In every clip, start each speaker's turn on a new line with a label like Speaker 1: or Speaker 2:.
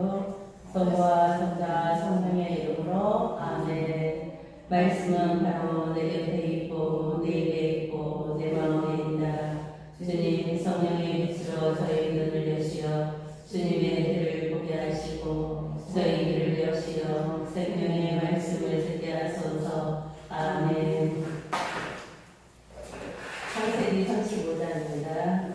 Speaker 1: 이름으로 성부와 성자 성령의 이름으로 아멘. 말씀은 바로 내 곁에 있고 내 입에 있고 내 마음에 있다. 주님 성령의 빛으로 저희 눈을 여시어 주님의 길을 보게 하시고 저희 길을 여시어 생명의 말씀을 듣게 하소서. 아멘. 창세기 35장입니다.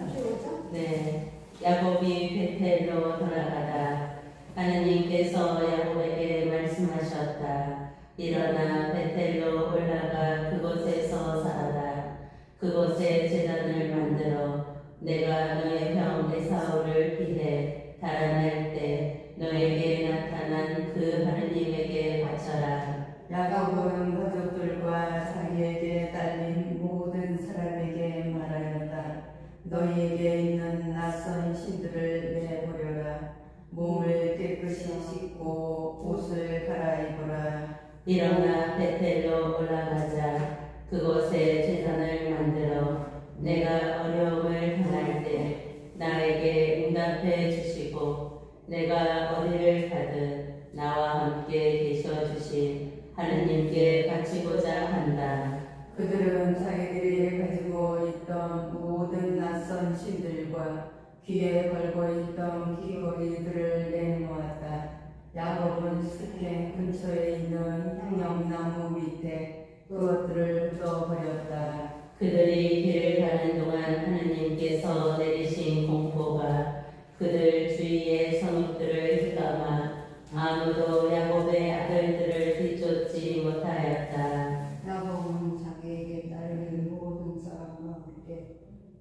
Speaker 1: 네, 야곱이 베텔로 돌아가다 하느님께서 야곱에게 말씀하셨다. 일어나 베텔로 올라가 그곳에서 살아라. 그곳에 제단을 만들어 내가 너의 형 에사우를 피해 달아날 때 너에게 나타난 그 하느님에게 바쳐라.
Speaker 2: 야곱은 가족들과 자기에게 딸린 모든 사람에게 말하였다. 너희에게 있는 낯선 신들을 내버려라. 몸을 깨끗이 씻고 옷을 갈아입어라.
Speaker 1: 일어나 베텔로 올라가자. 그곳에 제단을 만들어 내가 어려움을 당할 때 나에게 응답해 주시고 내가 어디를 가든 나와 함께 계셔 주신 하느님께 바치고자 한다.
Speaker 2: 그들은 자기들이 가지고 있던 모든 낯선 신들과 귀에 걸고 있던 귀걸이들을 내놓았다. 야곱은 스켐 근처에 있는 향영나무 밑에 그것들을 묻어버렸다.
Speaker 1: 그들이 길을 가는 동안 하느님께서 내리신 공포가 그들 주위의 성읍들을 휘감아 아무도 야곱의 아들들을 뒤쫓지 못하였다.
Speaker 3: 야곱은 자기에게 딸린 모든 사람과 함께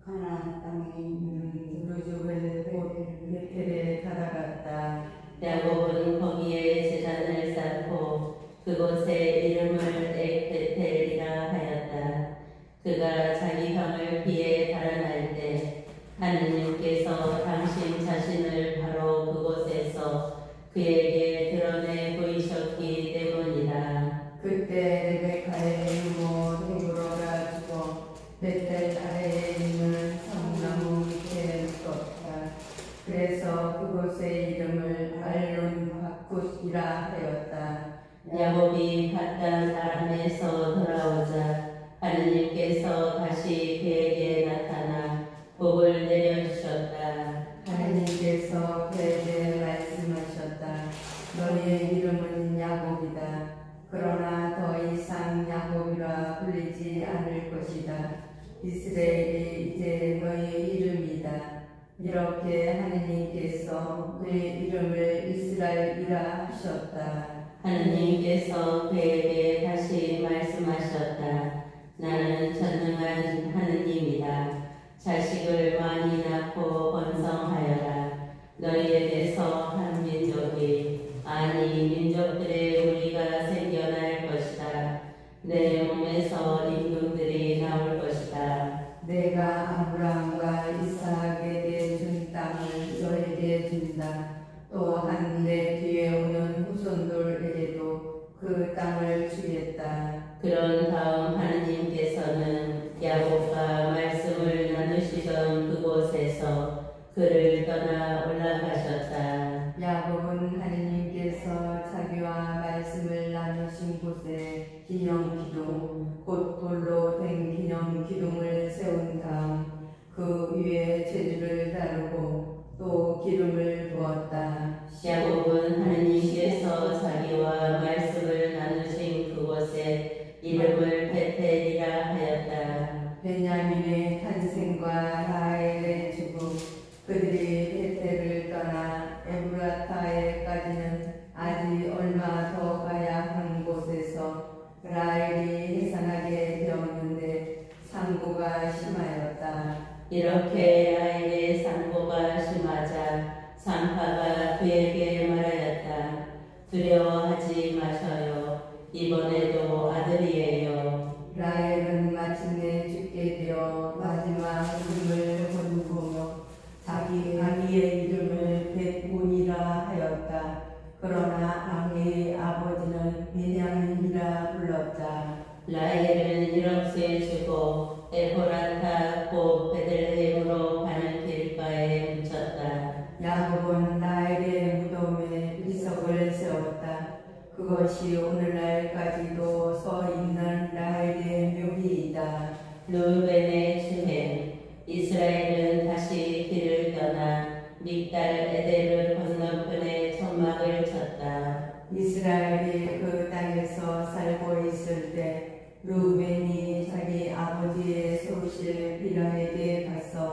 Speaker 3: 가나안 땅에 있는
Speaker 2: 루즈벨 베텔에 달아갔다.
Speaker 1: 야곱은 거기에 제단을 쌓고 그곳에 이름을 엑베텔이라 하였다. 그가 자기 형을 피해 달아날 때 하느님께서 당신 자신을 바로 그곳에서 그에게 드러내 보이셨기 때문이다.
Speaker 2: 그때 레베카의 이모 데보라가 죽어 베텔 아래에 있는 성나무 밑에 묻었다. 그래서 그곳의 이름을 알론 바쿠시라 하였다.
Speaker 1: 야곱이 바단 아람에서 돌아오자 하느님께서 다시 그에게 나타나 복을 내려주셨다.
Speaker 2: 하느님께서 그에게 말씀하셨다. 너희의 이름은 야곱이다. 그러나 더 이상 야곱이라 불리지 않을 것이다. 이스라엘이 이제 너희의 이름이다. 이렇게 하느님께서 그의 이름을 이스라엘이라 하셨다.
Speaker 1: 하느님께서 그에게 다시 말씀하셨다. 나는 전능한 하느님이다. 자식을 많이 낳고 번성하여라. 너희에게서 한 민족이 아니 민족들의 우리가 생겨날 것이다. 내 몸에서 임금들이 나올 것이다.
Speaker 2: 내가 아브라함과 이삭에게 준 땅을 너에게 준다. 또한 내 뒤에 오는 후손들에게도 그 땅을 주겠다.
Speaker 1: 그런 다음 하느님께서는 야곱과 말씀을 나누시던 그곳에서 그를 떠나 올라가셨다.
Speaker 2: 야곱은 하느님께서 자기와 말씀을 나누신 곳에 기념기둥 곧 돌로 된 기념기둥을 세운 다음 그 위에 제주를 다루고 또 기름을 부었다.
Speaker 1: 야곱은 하느님께서 자기와 말씀을 나누신 그곳에 이름을 베텔이라 하였다.
Speaker 2: 베냐민의 탄생과 라헬의 죽음 그들이 베텔을 떠나 에브라타에까지는 아직 얼마 더 가야 한 곳에서 라헬이 해산하게 되었는데 상고가 심하였다.
Speaker 1: 이렇게 라헬의 상고가 심하자 산파가 그에게 말하였다. 두려워하지 마셔요. 이번에도 아들이에요.
Speaker 2: 라헬은 마침내 죽게 되어 마지막 숨을 거두고 자기 아기의 이름을 벳본이라 하였다. 그러나 아기의 아버지는 베냐민이라 불렀다.
Speaker 1: 라헬은 이렇게 주고 에포라타 곧 베들레헴으로 가는 길가에 묻혔다.
Speaker 2: 야곱은 라헬의 무덤에 이석을 세웠다. 그것이 오늘날까지도 서 있는 라헬의 묘비이다.
Speaker 1: 루벤의 주행 이스라엘은 다시 길을 떠나 믹달 에델을 건너편에 천막을 쳤다.
Speaker 2: 이스라엘이 그 땅에서 살고 있을 때 루벤이 자기 아버지의 소실 비라에게 가서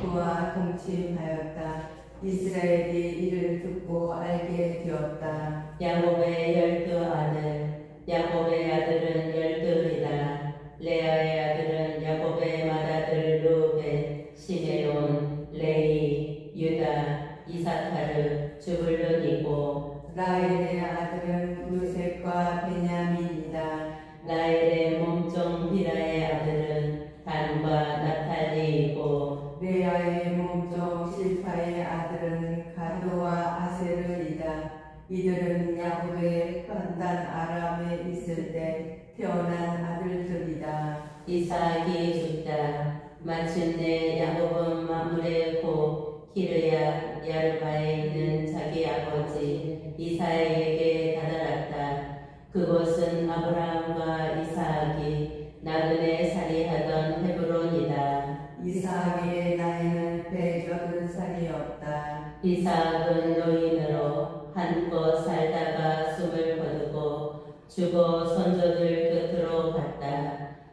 Speaker 2: 그와 동침하였다. 이스라엘이 이를 듣고 알게 되었다.
Speaker 1: 야곱의 12아들 야곱의 아들은 12이다. 레아의 아들은 야곱의 맏아들 루벤, 시메온, 레위, 유다, 이사카르, 주불론이고
Speaker 2: 라헬의 아들은 요셉과 베냐민이다.
Speaker 1: 라헬의 몸종 비라의 아들은 단과 나탈리이고
Speaker 2: 레아의 몸종 실파의 아들은 가드와 아세르이다. 이들은 야곱의 판단 아람에 있을 때 태어난 아들들이다.
Speaker 1: 이삭이 죽다. 마침내 야곱은 마물의 고 기르야 야르바에 있는 자기 아버지 이삭에게 다다랐다. 그곳은 아브라함과 이삭이 나그네 살이하던 헤브론이다.
Speaker 2: 이삭의 나이는 180살이었다.
Speaker 1: 이삭은 노인으로 한껏 살다가 숨을 거두고 죽어 손조들 곁으로 갔다.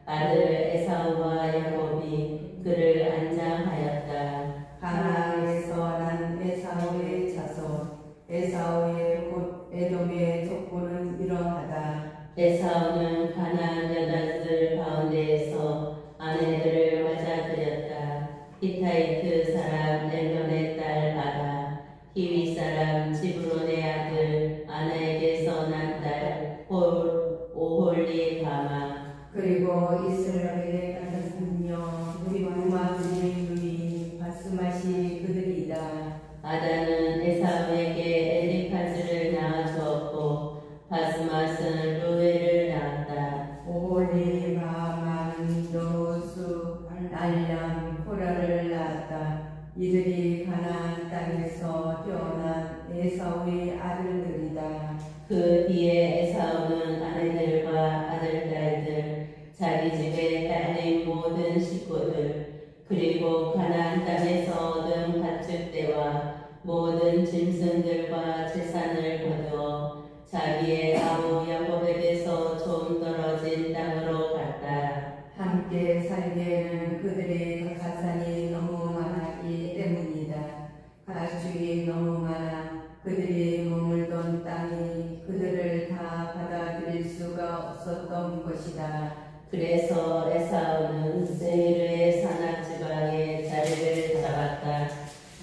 Speaker 1: 아들 에사우와 야곱이 그를 안장하였다.
Speaker 2: 가나안에서 난 에사우의 자손, 에사우의 곧 에돔의 족보는 이러하다.
Speaker 1: 에사우는 가나안 여자들 가운데에서 아내들을 맞아들였다. 히타이트 사람 엘론의 딸 아다, 히위 사람 지브론의 아들 아나에게서 난 딸 오홀리 가마.
Speaker 2: 그리고 이스라엘의 다른 분녀 무리마들의 누이 바스맛이 그들이다.
Speaker 1: 아다는 에사우에게 엘리파즈를 낳아주었고 바스맛은 루엘을 낳았다.
Speaker 2: 오홀리 바만 노수 알람 코라를 낳았다. 이들이 가나안 땅에서 태어난 에사우의 아들들이다.
Speaker 1: 그 뒤에 에사우는 아내들과 아들, 딸들, 자기 집에 딸린 모든 식구들, 그리고 가나안 땅에서 얻은 가축대와 모든 짐승들과 재산을 거두어 자기의 아우 야곱에게서 좀 떨어진 땅으로 갔다.
Speaker 2: 함께 살기에는 그들의 가산이 너무 많았기 때문이다. 가축이 너무 많아 그들이 머물던 땅이 그들을 다 받아들일 수가 없었던 것이다.
Speaker 1: 그래서 에사우는 세이르의 산악지방에 자리를 잡았다.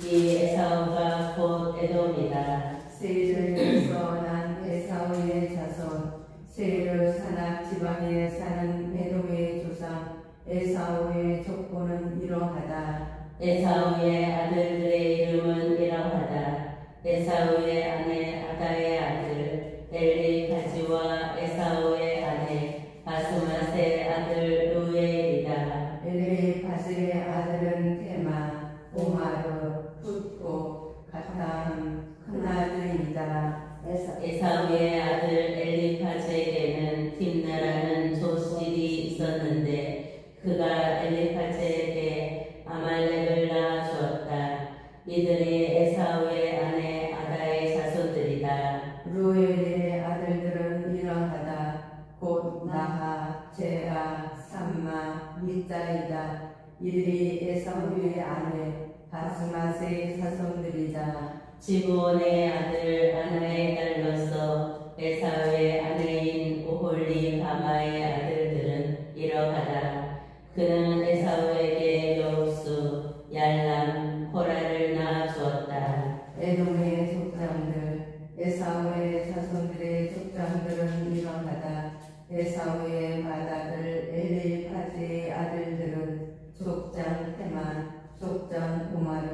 Speaker 1: 이 에사우가 곧 에돔이다.
Speaker 2: 세일에서 난 에사우의 자손, 세일 산악 지방에 사는 에돔의 조상 에사우의 족보는 이러하다.
Speaker 1: 에사우의 아들들의 이름은 이러하다. 에사우의 아내 아다의 아들 엘리파지와 에사우의 아내 바스맛의 아들 루엘이다.
Speaker 2: 엘리파스의 아들은 테마, 오마르, 훗고, 가탐, 크나드이다.
Speaker 1: 에사우의 아들 엘리파즈에게는 딥나라는 조실이 있었는데 그가 엘리파즈에게 아말렉을 낳아주었다. 이들이 에사우의 아내 아다의 자손들이다.
Speaker 2: 루엘의 아들들은 이러하다. 곧 나하, 제아, 삼마, 미자이다. 이들이 에사우의 아내 바스맛의 자손들이다.
Speaker 1: 지브온의 아들 아나의 딸로서 에사우의 아내인 오홀리 바마의 아들들은 이러하다. 그는 에사우에게 여우수, 얄람, 호라를 낳아주었다.
Speaker 2: 에돔의 족장들, 에사우의 자손들의 족장들은 이러하다. 에사우의 맏아들 엘리파즈의 아들들은 족장 테만, 족장 오마르,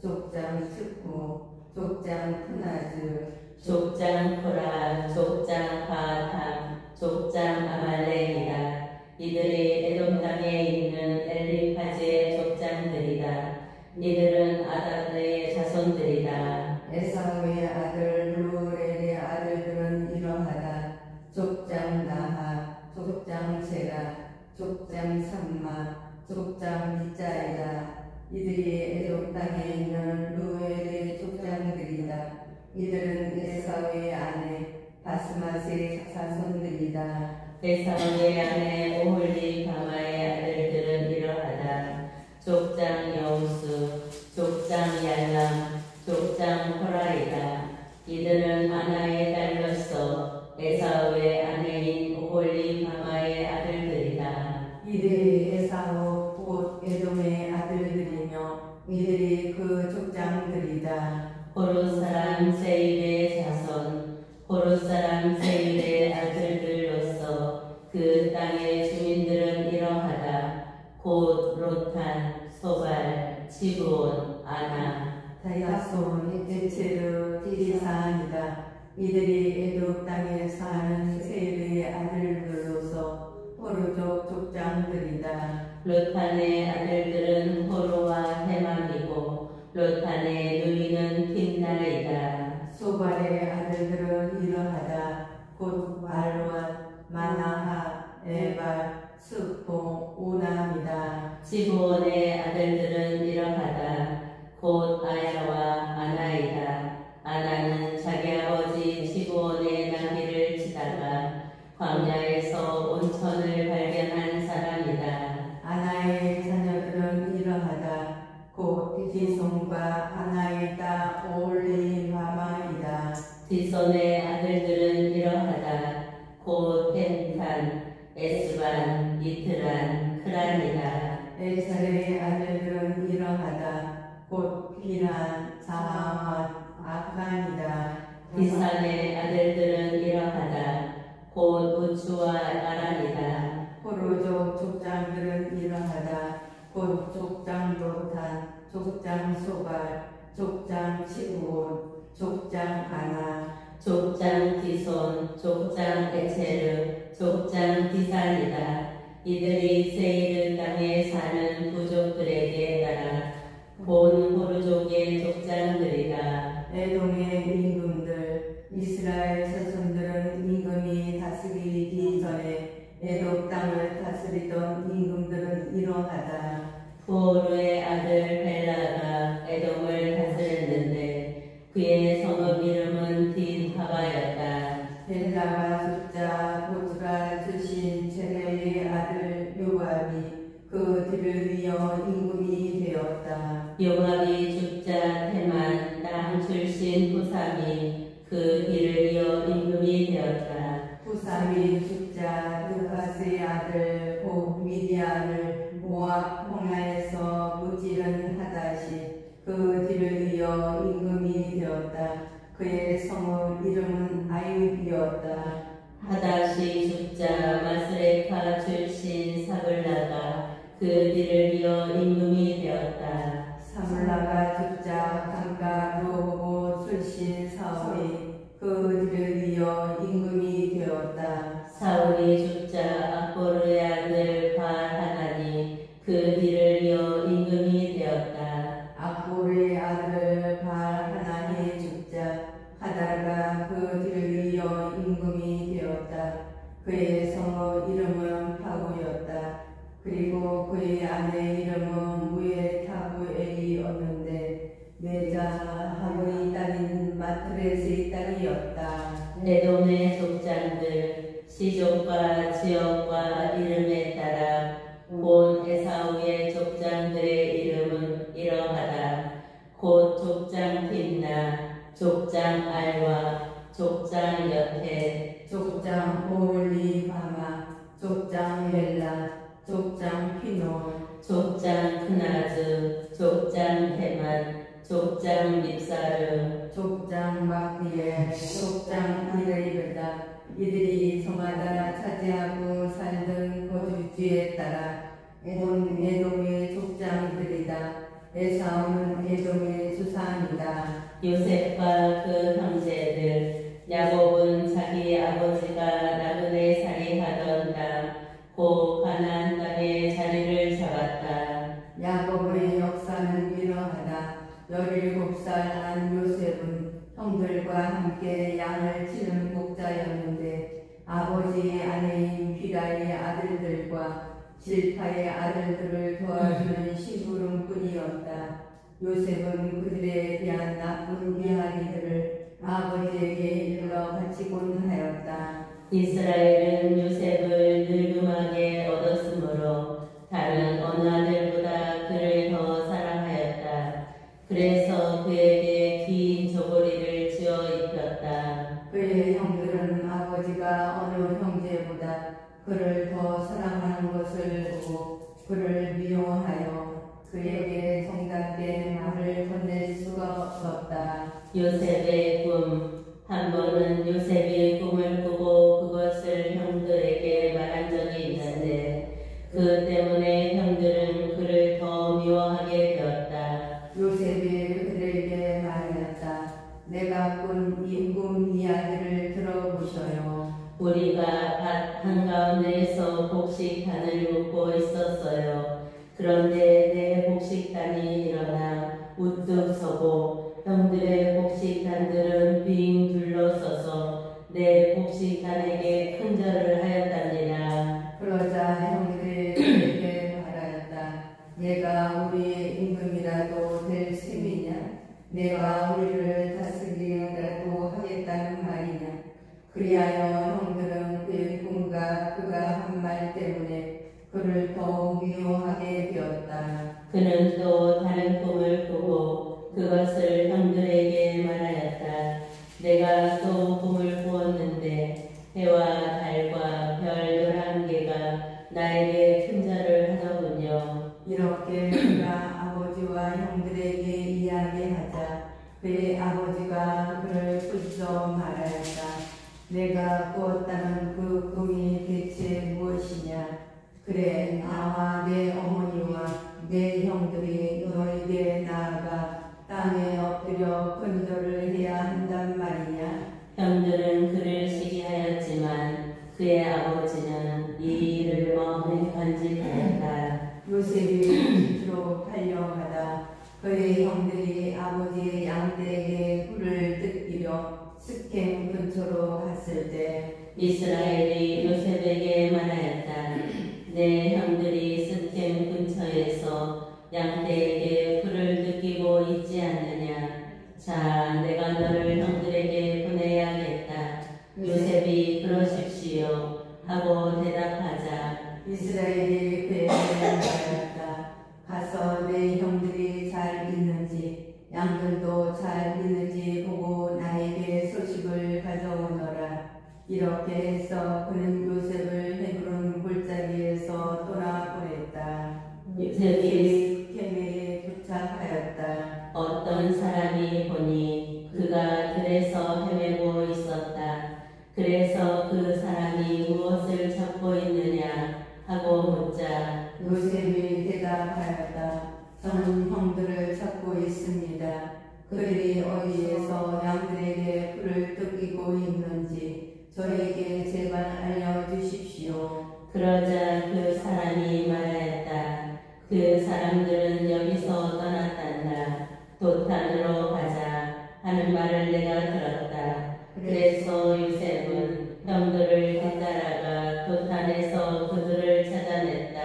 Speaker 2: 족장 스쿠, 족장 크나즈,
Speaker 1: 족장 코라, 족장 바탐, 족장 아말렉이다. 이들이 에돔 땅에 있는 엘리파즈의 족장들이다. 이들은 아다의 자손들이다.
Speaker 2: 에사우의 아들 루엘의 아들들은 이러하다. 족장 나하, 족장 세라, 족장 삼마, 족장 미자이다. 이들이 에돔 땅에 있는 루엘의 족장들이다. 이들은 에사우의 아내 바스맛의 자손들이다.
Speaker 1: 에사우의 아내 오홀리바마의 아들들은 이러하다. 족장 여우수, 족장 얄람, 족장 호라이다. 이들은 아나의 딸로서 에사우의 아내인 오홀리바마의 아들들이다.
Speaker 2: 이들이 에사우 곧 에돔의 아들들이며 이들이 그 족장들이다.
Speaker 1: 호루 사람 세일의 자손, 호루 사람 세일의 아들들로서 그 땅의 주민들은 이러하다. 곧 로탄, 소발, 지브온, 아나.
Speaker 2: 다야손, 에체르, 디리사이다. 이들이 에돔 땅에 사는 세일의 아들들로서 호루족 족장들이다.
Speaker 1: 로탄의 아들들은 호루와 헤맘이고 로탄의 누이는 틴나이다.
Speaker 2: 소발의 아들들은 이러하다. 곧 말론, 마나하, 에발, 스포, 오남이다.
Speaker 1: 지브온의 아들들은 이러하다. 곧 아야와 아나이다. 아나는 자기 아버지 지브온의 나귀를 치다가 광야에서 온천을 발견한 사람이다.
Speaker 2: 아나의 자녀들은 이러하다. 곧 디손과 아나의 딸 오홀리바마이다.
Speaker 1: 디손의 아들들은 이러하다. 곧 헨탄, 에스반, 이트란, 크란이다.
Speaker 2: 에살의 아들들은 이러하다. 곧 비란, 자하만, 아칸이다.
Speaker 1: 디산의 아들들은 이러하다. 곧 우추와 아란이다.
Speaker 2: 호로족 족장들은 이러하다. 곧 족장 로탄, 족장 소발, 족장 치부온, 족장 아나.
Speaker 1: 족장 디손, 족장 에체르, 족장 디산이다. 이들이 세이르 땅에 사는 부족들에게 따라 본 호르족의 족장들이다.
Speaker 2: 에돔의 임금들, 이스라엘 자손들은 임금이 다스리기 전에 에돔 땅을 다스리던 임금들은 이러하다.
Speaker 1: 후오르의 아들 벨라가 에돔을 다스렸는데 그의 성읍 이름은 딘하바였다.
Speaker 2: 벨라가 숫자 보즈가 주신 제레의 아들 요압이 그 뒤를 이어 임금이 되었다.
Speaker 1: 요압이 죽자 테만 땅 출신 후삼이 그 뒤를 이어 임금이 되었다.
Speaker 2: 후삼이 죽자 느바스의 아들 곧 미디안을 모압 홍야에서 무찌른 하다시 그 뒤를 이어 임금이 되었다. 그의 성읍 이름은 아유비였다.
Speaker 1: 하다시 죽자 마스레카 출신 사블라가 그 뒤를 이어 임금이 되었다.
Speaker 2: 사물라가 죽자 강가 로호보 출신 사울이 그 뒤를 이어 임금이 되었다.
Speaker 1: 사울이 죽자 악보르의 아들 바하나니 그 뒤를 이어 임금이 되었다.
Speaker 2: 악보르의 아들 바하나니 죽자 하다가 그 뒤를 이어 임금이 되었다. 그의 성읍 이름은 파고였다. 그리고 그의 아내 이름은 무에타부엘이었는데 메자 하모니 딸인 마트레스의 딸이었다.
Speaker 1: 에돔의 족장들 시족과 지역과 이름에 따라 본 에사우의 족장들의 이름은 이러하다. 곧 족장 틴나, 족장 알와, 족장 여테,
Speaker 2: 족장 오올리바마, 족장 헬라, 족장 피노,
Speaker 1: 족장 크나즈, 족장 테만, 족장 밉사르,
Speaker 2: 족장 마피에, 족장 이레이르다. 이들이 성마다 차지하고 살던 거주지에 따라 에돔의 족장들이다. 에사우는 에돔의 주산이다.
Speaker 1: 요셉과 그 형제들, 야곱은 자기 아버지가 나그네 살이하던 땅, 고 가나안 땅에 자리를 잡았다.
Speaker 2: 야곱의 역사는 이러하다. 17살 난 요셉은 형들과 함께 양을 치는 목자였는데 아버지 아내인 비라의 아들들과 실파의 아들들을 도와주는 심부름꾼이었다. 요셉은 그들에 대한 나쁜 이야기들을 아버지에게 일러 바치곤 하였다.
Speaker 1: 이스라엘은 요셉을 늙음하게 얻었으므로 다른 어느 아들보다 그를 더 사랑하였다. 그래서 그에게 긴 저고리를 지어 입혔다.
Speaker 2: 그의 형들은 아버지가 어느 형제보다 그를 더 사랑하는 것을 보고 그를 미워하여 그에게 정답된 말을 건넬 수가 없었다.
Speaker 1: 요셉의 꿈. 한 번은 요셉이 꿈을 꾸고 그것을 형들에게 말한 적이 있는데 그 때문에 형들은 그를 더 미워하게 되었다.
Speaker 2: 요셉이 그들에게 말하였다. 내가 꾼 이 꿈 이야기를 들어보셔요.
Speaker 1: 우리가 밭 한가운데에서 곡식단을 묶고 있었어요. 그런데 내 곡식단이 일어나 우뚝 서고 형들의 곡식단들은 빙 둘러서서 내 곡식단에게 큰 절을 하였답니다.
Speaker 2: 그러자 형들이 그에게 말하였다. 얘가 우리의 임금이라도 될 셈이냐? 내가 우리를 다스리라도 하겠다는 말이냐? 그리하여 형들은 그의 꿈과 그가 한 말 때문에 그를 더욱 미워하게 되었다.
Speaker 1: 그는 또 다른 꿈을 꾸고 그것을 형들에게 말하였다. 내가 또 꿈을 꾸었는데 해와 달과 별 11개가 나에게 큰 절을 하더군요.
Speaker 2: 이렇게 그가 아버지와 형들에게 이야기하자 그의 아버지가 그를 꾸짖어 말하였다. 내가 꾸었다는 그 꿈이 대체 무엇이냐? 그래, 나와 내 어머니와 내 형들이 너에게 나아가 땅에 엎드려 근절을 해야 한단 말이냐?
Speaker 1: 형들은 그를 시기하였지만 그의 아버지는 이 일을 마음에 간직하였다.
Speaker 2: 요셉이 이집트로 팔려가다 그의 형들이 아버지의 양떼에게 꿀을 뜯기려 스켐 근처로 갔을 때
Speaker 1: 이스라엘이 요셉에게 말하였다. 내 형들이 스켐 근처에서 양떼에게 풀을 느끼고 있지 않느냐. 자, 내가 너를 형들에게 보내야겠다. 요셉이 그러십시오 하고 대답하자
Speaker 2: 이스라엘이 그에게 말하였다. 가서 내 형들이 잘 있는지 양들도 잘 있는지 보고 나에게 소식을 가져오너라. 이렇게 해서 그는 요셉을 헤브론 골짜기에서 떠나보냈다.
Speaker 1: 요셉이
Speaker 2: 스켐에 도착하였다.
Speaker 1: 어떤 사람이 보니 그가 들에서 헤매고 있었다. 그래서 그 사람이 무엇을 찾고 있느냐 하고 묻자
Speaker 2: 요셉이 대답하였다. 저는 형들을 찾고 있습니다. 그들이 어디에서 양들에게 풀을 뜯기고 있는지 저에게 제발 알려주십시오.
Speaker 1: 그러자 그 사람이 말하였다. 그 사람들은 여기서 떠났단다. 도탄으로 가자 하는 말을 내가 들었다. 그래서 요셉은 형들을 뒤따라가 도탄에서 그들을 찾아냈다.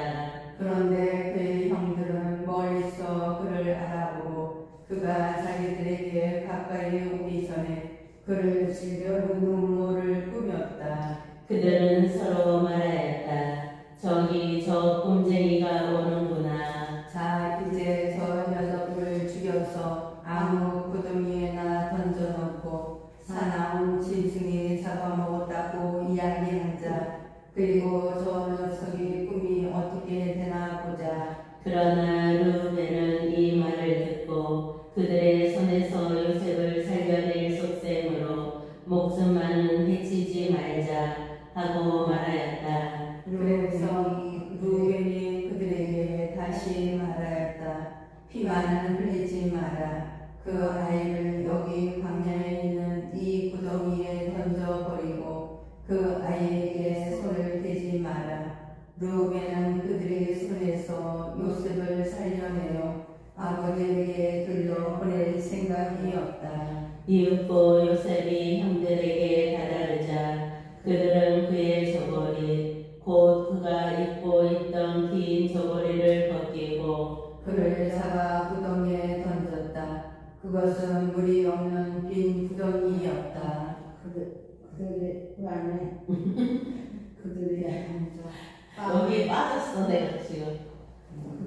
Speaker 2: 그런데 그의 형들은 멀리서 그를 알아보고 그가 자기들에게 가까이 오기 전에 그를 즐겨 눈물을 꾸몄다.
Speaker 1: 그들은 서로 말하였다. 저기 저 꼼쟁이가 오는구나.
Speaker 2: 자, 이제 저 녀석을 죽여서 아무 구덩이에나 던져놓고 사나운 짐승이 잡아먹었다고 이야기하자. 그리고 저 녀석이 꿈이 어떻게 되나 보자.
Speaker 1: 그러나 르우벤은 이 말을 듣고 그들의 손에서 요셉을 살려낼 속셈으로 목숨 많은 또 요셉이 형들에게 다다르자 그들은 그의 저고리 곧 그가 입고 있던 긴 저고리를 벗기고
Speaker 2: 그를 잡아 구덩이에 던졌다. 그것은 물이 없는 빈 구덩이였다.
Speaker 3: 그들이 그 안에 그들이 앉아
Speaker 1: 여기 빠졌어 내가 지금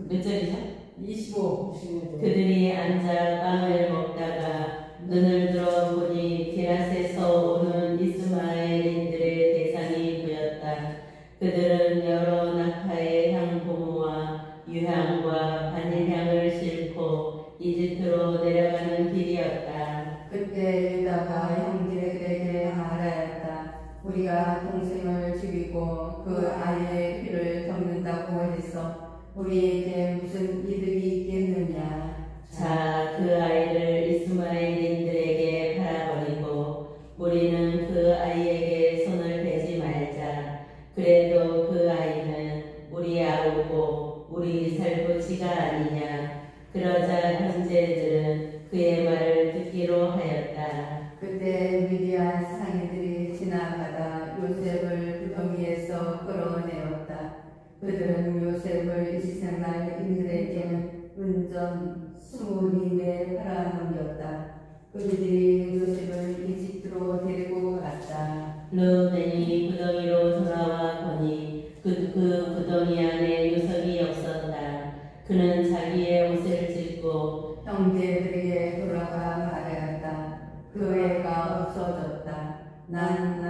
Speaker 1: 몇 절이죠?
Speaker 2: 25.
Speaker 1: 그들이 앉아 빵을 먹다가 눈을 들어 보니 기랏에서 오는 이스마엘인들의 대상이 보였다. 그들은 여러 낙타의 향고무와 유향과 바닐향을 싣고 이집트로 내려가는 길이었다.
Speaker 2: 그때 유다가 형제들에게 말하였다. 우리가 동생을 죽이고 그 아이의 피를 덮는다고 해서 우리에게 무슨 이득이 있겠느냐.
Speaker 1: 자, 그 아이를 이스마엘인들에게 팔아버리고 우리는 그 아이에게 손을 대지 말자. 그래도 그 아이는 우리 아우고 우리 살부치가 아니냐. 그러자 형제들은 그의 말을 듣기로 하였다.
Speaker 2: 그때 미디안 상인들이 지나가다 요셉을 구덩이에서 끌어내었다. 그들은 요셉을 이스마엘인들에게 은전 20인에 팔아넘겼다. 그들이 요셉을 이집트로 데리고 갔다.
Speaker 1: 루벤이 구덩이로 돌아와 보니 그 구덩이 안에 요셉이 없었다. 그는 자기의 옷을 찢고
Speaker 2: 형제들에게 돌아가 말하였다. 그 애가 없어졌다. 나는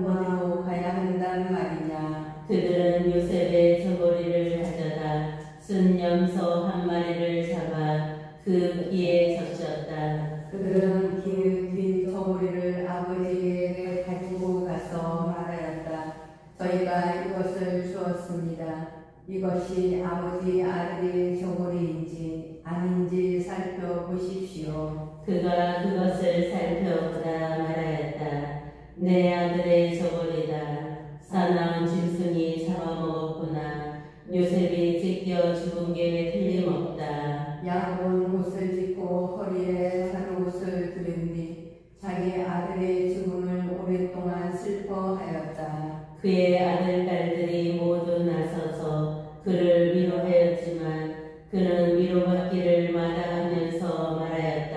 Speaker 2: 어디로 가야 한단 말이냐.
Speaker 1: 그들은 요셉의 저고리를 가져다 순염소 한 마리를 잡아 그 귀에 적셨다.
Speaker 2: 그들은 긴 저고리를 아버지에게 가지고 가서 말하였다. 저희가 이것을 주었습니다. 이것이 아버지 아들의 저고리인지 아닌지 살펴보십시오.
Speaker 1: 그가 그것을 살펴보다 말하였다. 내 아들의 저고리다. 사나운 짐승이 잡아먹었구나. 요셉이 찢겨 죽은 게 틀림없다.
Speaker 2: 야곱은 옷을 찢고 허리에 한 옷을 두른 뒤 자기 아들의 죽음을 오랫동안 슬퍼하였다.
Speaker 1: 그의 아들, 딸들이 모두 나서서 그를 위로하였지만 그는 위로받기를 마다하면서 말하였다.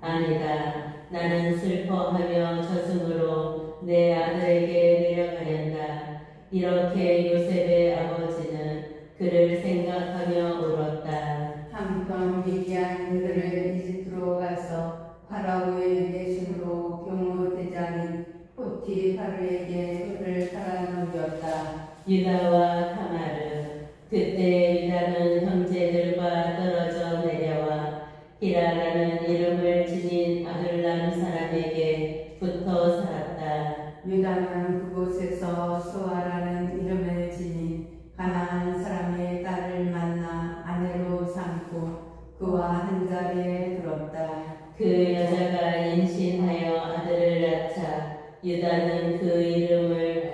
Speaker 1: 아니다. 나는 슬퍼하며 저승으로 내 아들에게 내려가련다. 이렇게 요셉의 아버지는 그를 생각하며 울었다.
Speaker 2: 한편 미디안인들을 이집트로 가서 파라오의 대신으로 경호대장인 포티파르에게 그를 팔아넘겼다.
Speaker 1: 유다와 타마르. 그때 유다는 형제들과 떨어져 내려와 히라라는 이름을 지닌 아둘람 사람에게 붙어 살았다.
Speaker 2: 유다는 그곳에서 수아라는 이름을 지닌 가나안 사람의 딸을 만나 아내로 삼고 그와 한 자리에 들었다.
Speaker 1: 그 여자가 임신하여 아들을 낳자 유다는 그 이름을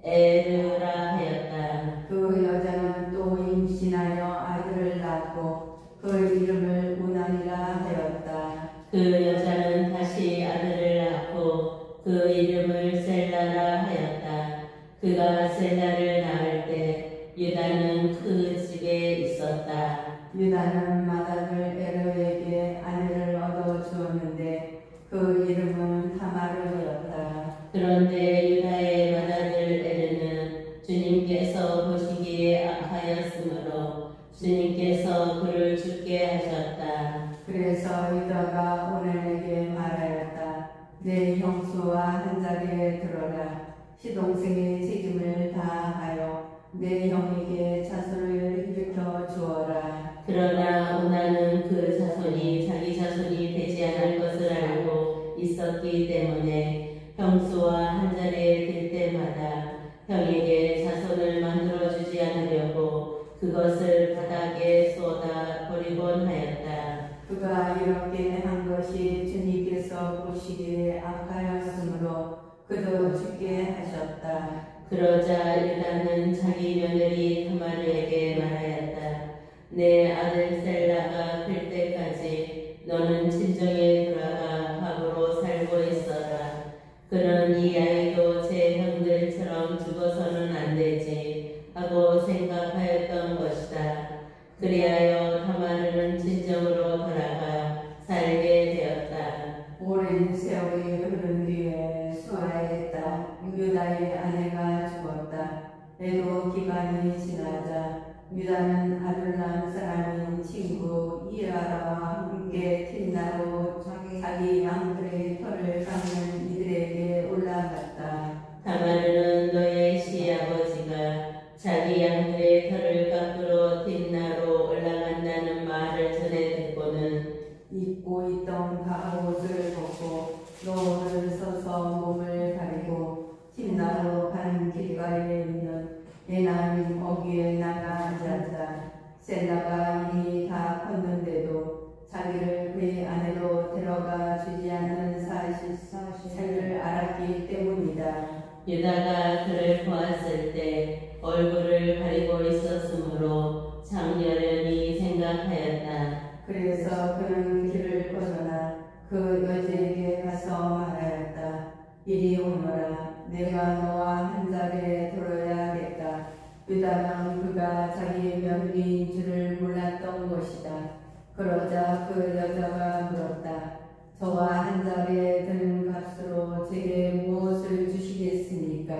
Speaker 1: 에르라 하였다.
Speaker 2: 그 여자는 또 임신하여 아들을 낳고 그 이름을 우난이라 하였다.
Speaker 1: 그 여자는 다시 아들을 낳고 그 이름을 셀라라 하였다. 그가 셀라를 낳을 때 유다는 그 집에 있었다.
Speaker 2: 유다는 맏아들 에르에게 아내를 얻어 주었는데 그 이름은 타마르였다.
Speaker 1: 그런데 유다의 맏아들 에르는 주님께서 보시기에 악하였으므로 주님께서 그를 죽게 하셨다.
Speaker 2: 그래서 유다가 오난에게 말하였다. 내 형수와 한 자리에 들어라. 시동생의 책임을 다하여 내 형에게 자손을 일으켜 주어라.
Speaker 1: 그러나 오나는 그 자손이 자기 자손이 되지 않을 것을 알고 있었기 때문에 형수와 한 자리에 들 때마다 형에게 자손을 만들어주지 않으려고 그것을 바닥에 쏟아 버리곤 하였다.
Speaker 2: 그가 이렇게 한 것이 주님께서 보시기에 악하였으므로 그도 죽게 하셨다.
Speaker 1: 그러자 유다는 자기 며느리 타마르에게 말하였다. 내 아들 셀라가 클 때까지 너는 친정에 돌아가
Speaker 2: 오랜 세월이 흐른 뒤에 수아의 딸 유다의 아내가 죽었다. 에도 기간이 지나자 유다는 아둘람 사람인 친구 이라와 함께 팀나로 자기 양들의 털을 깎는 이들에게 올라갔다.
Speaker 1: 다말은 너의 시아버지가 자기 양들의 털을 깎으러 팀나로 올라간다는 말을 전해 듣고는
Speaker 2: 입고 있던 가옷을 벗고 노를 서서 몸을 가리고 팀나로 가는 길가에 있는 에나임 어귀에 나가 앉았다. 셀라가 이미 다 컸는데도 자기를 그의 아내로 데려가 주지 않는 사실을 알았기 때문이다.
Speaker 1: 유다가 그를 보았을 때 얼굴을 가리고 있었으므로 장렬히 생각하였다.
Speaker 2: 그래서 그는 길을 벗어나 그 여자에게 가서 말하였다. 이리 오너라. 내가 너와 한 자리에 들어야겠다. 유다는 그가 자기의 며느리인 줄을 몰랐던 것이다. 그러자 그 여자가 물었다. 저와 한 자리에 드는 값으로 제게 무엇을 주시겠습니까?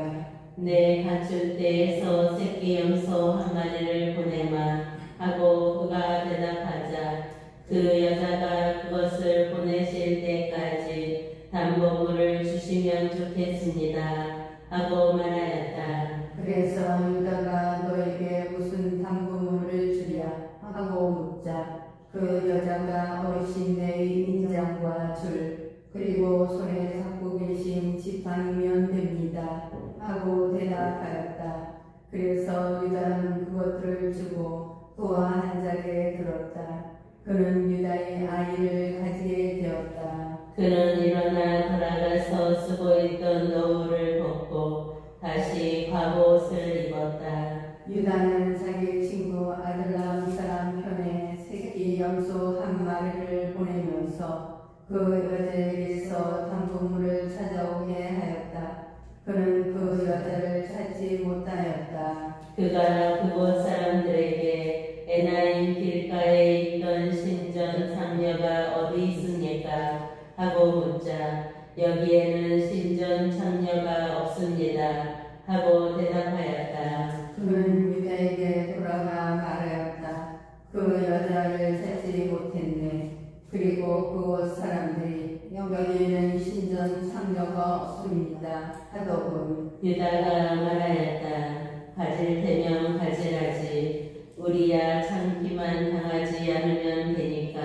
Speaker 1: 내 가축 떼에서 새끼 염소 한 마리를 보내마 하고 그가 대답하자 그 여자가 그것을 보내실 때까지 담보물을 주시면 좋겠습니다 하고 말하였다.
Speaker 2: 그래서 유다가 너에게 무슨 담보물을 주랴 하고 묻자 그 여자가 어르신의 인장과 줄 그리고 손에 잡고 계신 지팡이면 됩니다 하고 대답하였다. 그래서 유다는 그것들을 주고 그와 한 자리에 들었다. 그는 유다의 아이를 가지게 되었다.
Speaker 1: 그는 일어나 돌아가서 쓰고 있던 노후를 벗고 다시 갑옷을 입었다.
Speaker 2: 유다는 자기 친구 아들람 사람 편에 새끼 염소 한 마리를 보내면서 그 여자에게서 담보물을 찾아오게 하였다. 그는 그 여자를 찾지 못하였다.
Speaker 1: 그가 그곳 사람들에게 에나임 길가에 있던 신전 창녀가 어디 있습니까? 하고 묻자 여기에는 신전 창녀가 없습니다 하고 대답하였다.
Speaker 2: 그는 유다에게 돌아가 말하였다. 그 여자를 찾지 못했네. 그리고 그곳 사람들이 여기에는 신전 창녀가 없습니다 하더군.
Speaker 1: 유다가 말하였다. 가질 테면 가지라지. 우리야 참기만 당하지 않으면 되니까.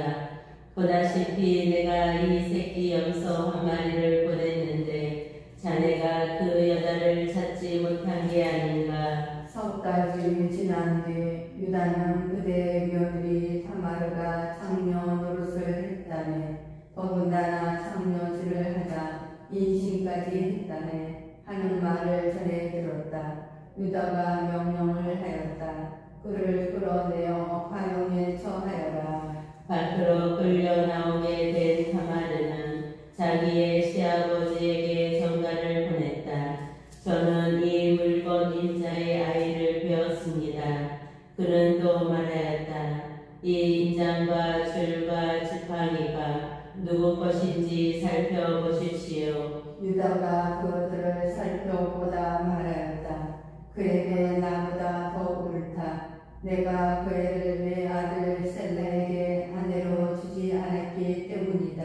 Speaker 1: 보다시피 내가 이 새끼 염소 한 마리를 보냈는데 자네가 그 여자를 찾지 못한 게 아닌가.
Speaker 2: 석 달쯤 지난 뒤 유다는 그대의 며느리 타마르가 창녀 노릇을 했다네. 더군다나 창녀질을 하다 인신까지 했다네 하는 말을 전해 들었다. 유다가 명령을 하였다. 그를 끌어내어 화용에 처하여라.
Speaker 1: 밖으로 끌려 나오게 된 타마르는 자기의 시아버지에게 전가를 보냈다. 저는 이 물건 인자의 아이를 배웠습니다. 그는 또 말하였다. 이 인장과 줄과 지팡이가 누구 것인지 살펴보십시오.
Speaker 2: 유다가 그것들을 살펴보다 말하였다. 그에게 나보다 더 옳다. 내가 그 애를 내 아들 셀레에게 아내로 주지 않았기 때문이다.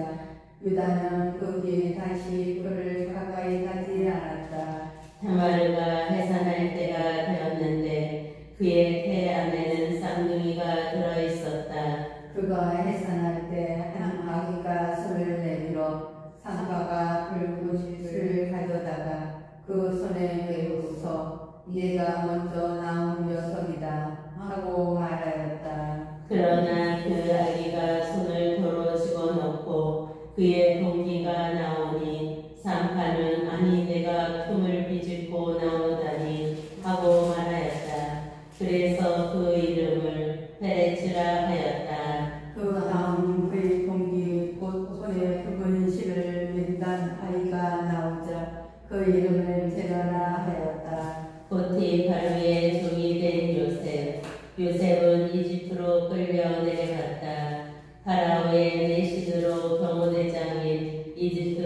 Speaker 2: 유다는 그 뒤에 다시 그를 가까이 가지 않았다.
Speaker 1: 타마르가 해산할 때가 되었는데 그의 태 안에는 쌍둥이가 들어있었다.
Speaker 2: 그가 해산할 때 한 아기가 손을 내밀어 상바가 붉은 줄 가져다가 그 손에 메우고서 얘가 먼저 나온 녀석이다 하고 말하였다.
Speaker 1: 그러나 그 아기가 손을 도로 집어넣고 그의 동기가 나오니 삼파는 아니 내가 틈을 비집고 나오다니 하고 말하였다. 그래서 그 이름을 페레츠라 하였다.
Speaker 2: 그 다음 그의 동기 곧 손에 붉은 실을 맨단 아이가 나오자 그 이름을 제라라 하였다.
Speaker 1: 보티파르의 종이 된 요셉. 요셉은 이집트로 끌려 내려갔다. 파라오의 내시드로 경호대장인 이집트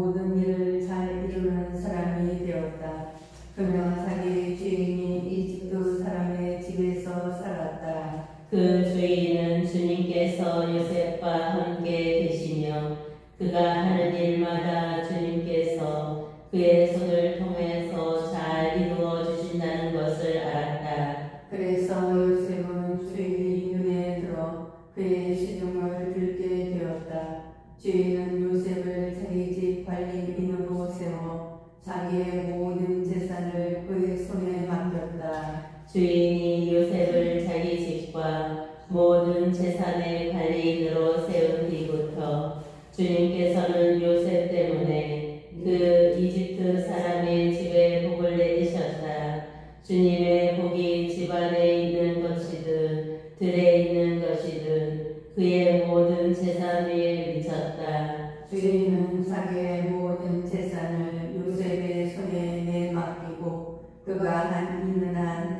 Speaker 2: 모든 일을 잘 이루는 사람이 되었다. 그는 자기 주인이 이집트 사람의 집에서 살았다.
Speaker 1: 그 주인은 주님께서 요셉과 함께 계시며 그가 하는 일마다 주님께서 그의 손을 통해서 잘 이루어 주신다는 것을 알았다.
Speaker 2: 그래서 요셉은 주인의 눈에 들어 그의 시중을 들게 되었다. 주인은 요셉을 자기 집 관리인으로 세워 자기의 모든 재산을 그의 손에 맡겼다.
Speaker 1: 주인이 요셉을 자기 집과 모든 재산의 관리인으로 세운 뒤부터 주님께서는 요셉 때문에 그 이집트 사람의 집에 복을 내리셨다. 주님의 복이 집안에 있는 것이든 들에 있는 것이든 그의 모든 재산 위에 미쳤다.
Speaker 2: 주인은 자기의 모든 재산을 요셉의 손에 내맡기고 그가 있는 한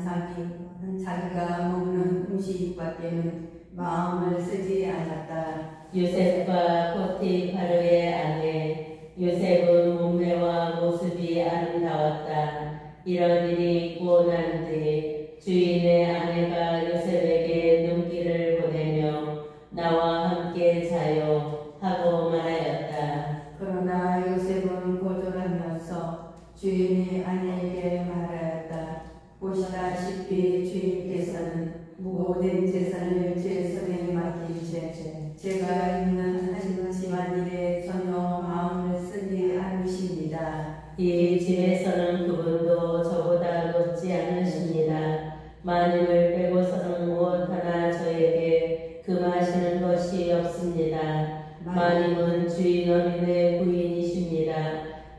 Speaker 2: 자기가 먹는 음식밖에는 마음을 쓰지 않았다.
Speaker 1: 요셉과 포티파르의 아내 요셉은 몸매와 모습이 아름다웠다. 이런 일이 있고 난 뒤 주인의 아내가 요셉에게 눈길을 보내며 나와 함께 자요 하고 말하였다.
Speaker 2: 그러나 요셉은 거절하면서 주인이 아내에게 말하였다. 보시다시피 주인께서는 모든 재산을 제 손에 맡긴 채 제가 있는 한 집안일에 전혀 마음을 쓰지 않으십니다.
Speaker 1: 이 집에서는 그분도 저보다 높지 않으십니다. 마님을 빼고서는 무엇 하나 저에게 금하시는 것이 없습니다. 마님은 주인 어린의 부인이십니다.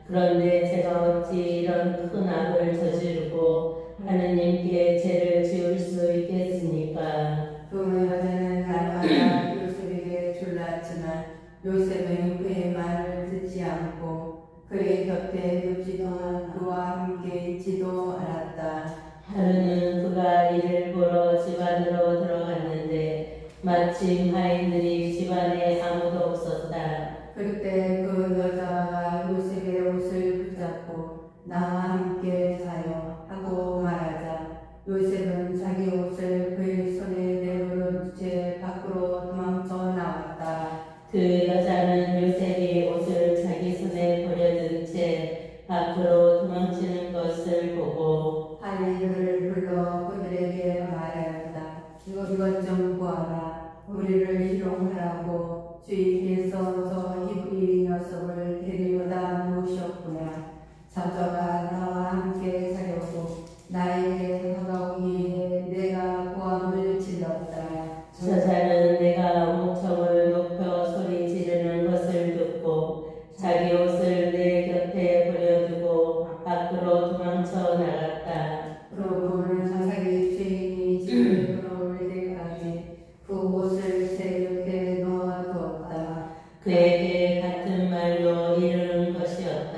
Speaker 1: 그런데 제가 어찌 이런 큰 악을 저지르고 하느님께 죄를 지을 수 있겠습니까?
Speaker 2: 그 여자는 날마다 요셉에게 졸랐지만 요셉은 그의 말을 듣지 않고 그의 곁에 눕지도 그와 함께 있지도 않았다.
Speaker 1: 하루는 그가 이를 보러 집 안으로 들어갔는데 마침 하인들이 집안에 아무도 없었다.
Speaker 2: 그때 그 여자가 요셉의 옷을 붙잡고 나와 함께 자요 하고 말하자 요셉은 자기 옷을 그의 손에 내버려 채 밖으로 도망쳐 나왔다.
Speaker 1: 그 여자는 요셉이 옷을 자기 손에 버려둔 채 밖으로 도망치는 것을 보고
Speaker 2: 하인들을 불러 그들에게 말하였다. 이것 좀 보아라. 우리를 희롱하라고 주인께서 저 히브리 녀석을 데려다 놓으셨구나. 저자가 나와 함께 자려고 나에게 다가오기에 내가 고함을 질렀다.
Speaker 1: 저자는 내가 목청을 높여 소리 지르는 것을 듣고 자기 옷을 내 곁에 버려두고 밖으로 도망쳐 나갔다.
Speaker 2: 그러고는 자기 주인이 집에 돌아올 때까지 그 옷을 제 곁에 넣어두었다.
Speaker 1: 그에게 같은 말로 이르는 것이었다.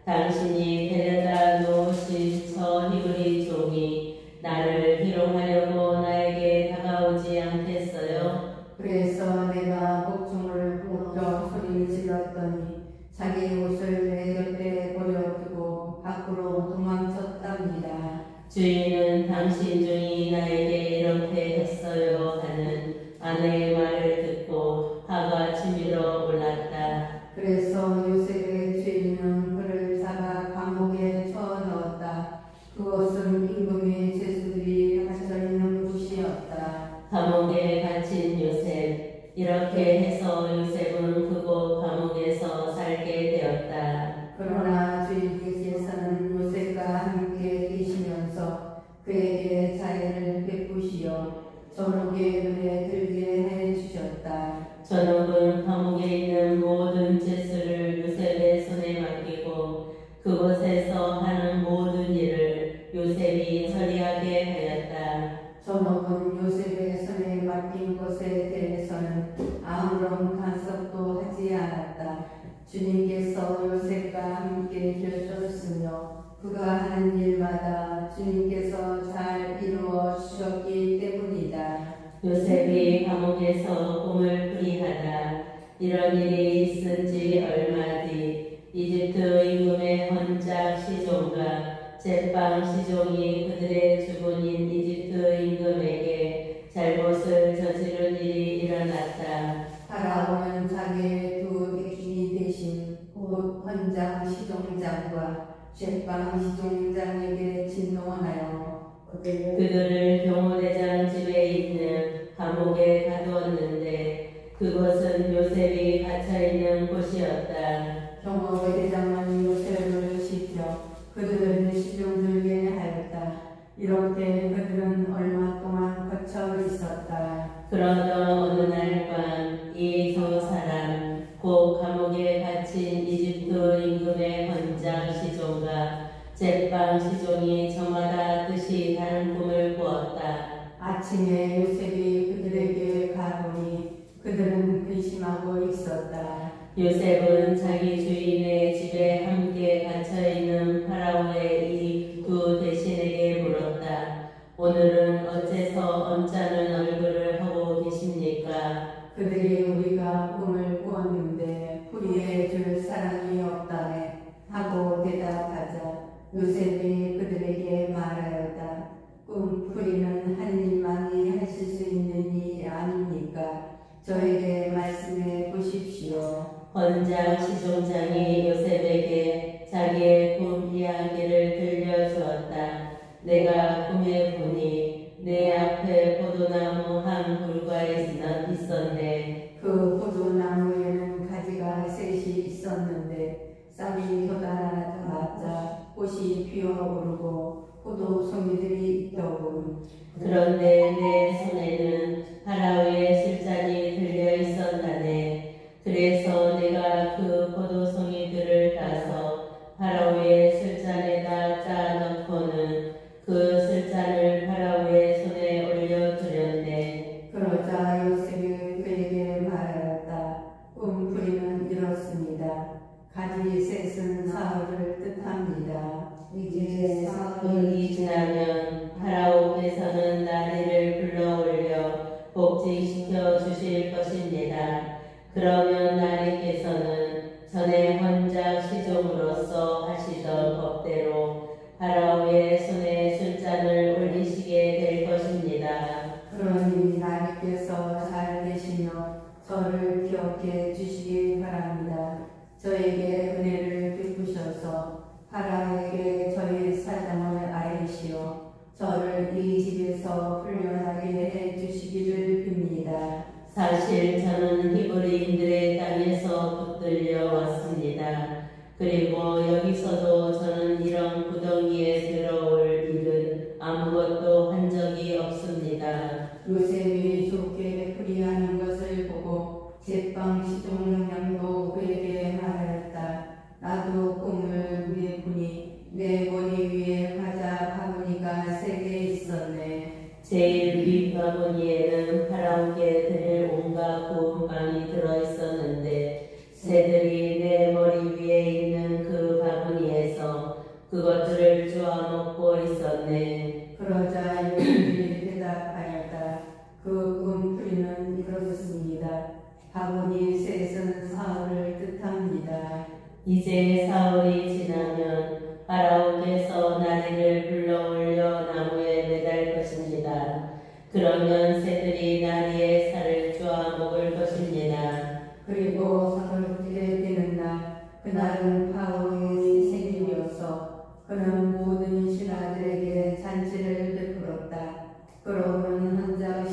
Speaker 1: 당신이 데려다 놓으신 저 히브리 종이 나를 희롱하려고 나에게 다가오지 않겠어요?
Speaker 2: 그래서 내가 목청을 높여 소리를 질렀더니 자기 옷을 내 곁에 버려두고 밖으로 도망쳤답니다.
Speaker 1: 주인은 당신 종이 나에게 이렇게 했어요 하는 아내의 말을 듣고 화가 치밀어 올랐다.
Speaker 2: 그래서 요셉의 주인은 그를 잡아 감옥에 쳐넣었다. 그것은 임금의 죄수들이 갇혀있는 곳이었다.
Speaker 1: 감옥에 갇힌 요셉. 이렇게 해서 요셉은 그곳 감옥에서 살게 되었다.
Speaker 2: 그러나 주인께서는 요셉과 함께 계시면서 그에게 자애를 베푸시어 전옥의 눈에 들게 해주셨다.
Speaker 1: 전옥은 감옥에 있는 모든 죄수를 요셉의 손에 맡기고 그곳에서 하는 모든 일을 요셉이 처리하게 하였다.
Speaker 2: 전옥은 요셉의 손에 맡긴 것에 대해서는 아무런 간섭도 하지 않았다. 주님께서 요셉과 함께 계셨으며 그가 하는 일마다 주님께서 잘 이루어 주셨기 때문이다.
Speaker 1: 요셉이 감옥에서 꿈을 풀이하다. 이런 일이 있은 지 얼마 뒤 이집트 임금의 헌작 시종과 제빵 시종이 그들의 주군인 이집트 임금에게 잘못을 저지른 일이 일어났다.
Speaker 2: 파라오는 자기의 두 백신이 대신 곧 헌장 시종장과 제빵 시종장에게 진노하여
Speaker 1: 그들을 병호대장 집에 있는 감옥에 가두었는데 그것은 요셉이 갇혀있는 곳이었다.
Speaker 2: 병호대장은 요셉을 시켜 그들을 시종들게 하였다. 이렇게 그들은 얼마 동안 거쳐 있었다.
Speaker 1: 그러던 어느 날 밤 이 두 사람 곧 감옥에 갇힌 이집트 임금의 헌장 시종과 제빵 시종이 저마다 뜻이 다른 꿈을 꾸었다.
Speaker 2: 아침에 요셉이 그들에게 가보니 그들은 근심하고 있었다.
Speaker 1: 요셉은 자기 주인의 집에 함께 갇혀있는 파라오의 이 두 대신에게 물었다. 오늘은 어째서 언짢은 얼굴을 하고 계십니까?
Speaker 2: 그들이 우리가 꿈을 꾸었는데 풀이해 줄 사람이 없다네 하고 대답하자 요셉이 그들에게 말하였다. 꿈풀이는 하느님만이 하실 수 있는 일이 아닙니까? 저에게 말씀해 보십시오.
Speaker 1: 헌장 시종장이 요셉에게 자기의 꿈 이야기를 들려주었다. 내가 꿈에 보니 내 앞에 포도나무 한 그루가 있었네.
Speaker 2: 그 포도나무에는 가지가 셋이 있었는데 싹이 돋아나자마자 꽃이 피어오르고 포도송이들이 있더군.
Speaker 1: 그런데 내 손에는 파라오의 술잔이 들려 있었다네. 그래서 내가 그 포도송이들을 따서 파라오의 술잔에다 짜 넣고는 그 술잔을 파라오의 손에 올려드렸네.
Speaker 2: 그러자 요셉이 그에게 말하였다. 꿈풀이는 이렇습니다. 가지 셋은 사흘을 뜻합니다.
Speaker 3: 이제
Speaker 1: 사흘이 지나면 파라오께서는 나리를 불러올려 복직시켜 주실 것입니다. 그러면 나리께서는 전에 헌작 시종으로서 하시던 법대로 파라오의 손에 술잔을 올리시게 될 것입니다.
Speaker 2: 그러니 나리께서 잘 계시며 저를 기억해 주시기 바랍니다. 저에게 은혜를 베푸셔서 파라오에게 저의 사정을 알리시어 저를 이 집에서 풀려나게 해 주시기를 빕니다.
Speaker 1: 사실 저는 히브리인들의 땅에서 붙들려 왔습니다. 그리고 여기서도 저는 이런 구덩이에 들어올 일은 아무것도 한 적이 없습니다.
Speaker 2: 요셉이 좋게 풀이하는 것을 보고 제빵 시종장도 그에게 말하였다. 나도 꿈을 위에 보니 내 머리 위에 과자 바구니가 3개 있었네.
Speaker 1: 제일 윗바구니에는 파라오께 드릴 온갖 구운 빵이 들어있었는데 새들이 내 머리 위에 있는 그 바구니에서 그것들을 쪼아 먹고 있었네.
Speaker 2: 그러자 요셉이 대답하였다. 그 꿈풀이는 이렇습니다. 바구니 셋은 사흘을 뜻합니다.
Speaker 1: 이제 사흘이 지나면 파라오께서 나리를 불러올려 나무에 매달 것입니다. 그러면 새들이 나리의 살을 쪼아 먹을 것입니다.
Speaker 2: 그리고 사흘째 되는 날 그날은 파라오의 생일이어서 그는 모든 신하들에게 잔치를 베풀었다. 그러면 헌장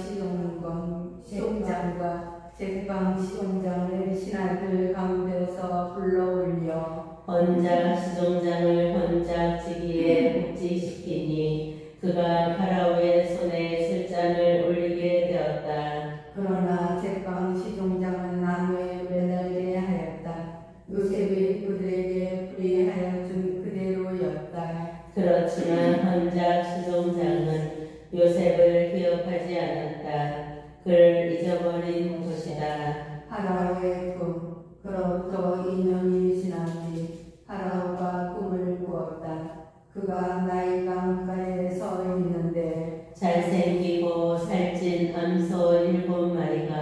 Speaker 2: 시종장과 제빵 시종장을 신하들 가운데서 불러올려
Speaker 1: 헌장 시종장을 헌작지기에 복직시키니 그가 파라오의 손에 술잔을 올리게 되었다.
Speaker 2: 그러나 제빵 시종장은 나무에 매달리게 하였다. 요셉이 그들에게 불의하여 준 그대로였다.
Speaker 1: 그렇지만 헌작 시종장은 요셉을 기억하지 않았다. 그를 잊어버린 것이다.
Speaker 2: 파라오의 꿈. 그로부터 2년이 지난 뒤 파라오가 꿈을 꾸었다. 그가 나이 강가에 서 있는데
Speaker 1: 잘생기고 살찐 암소 7마리가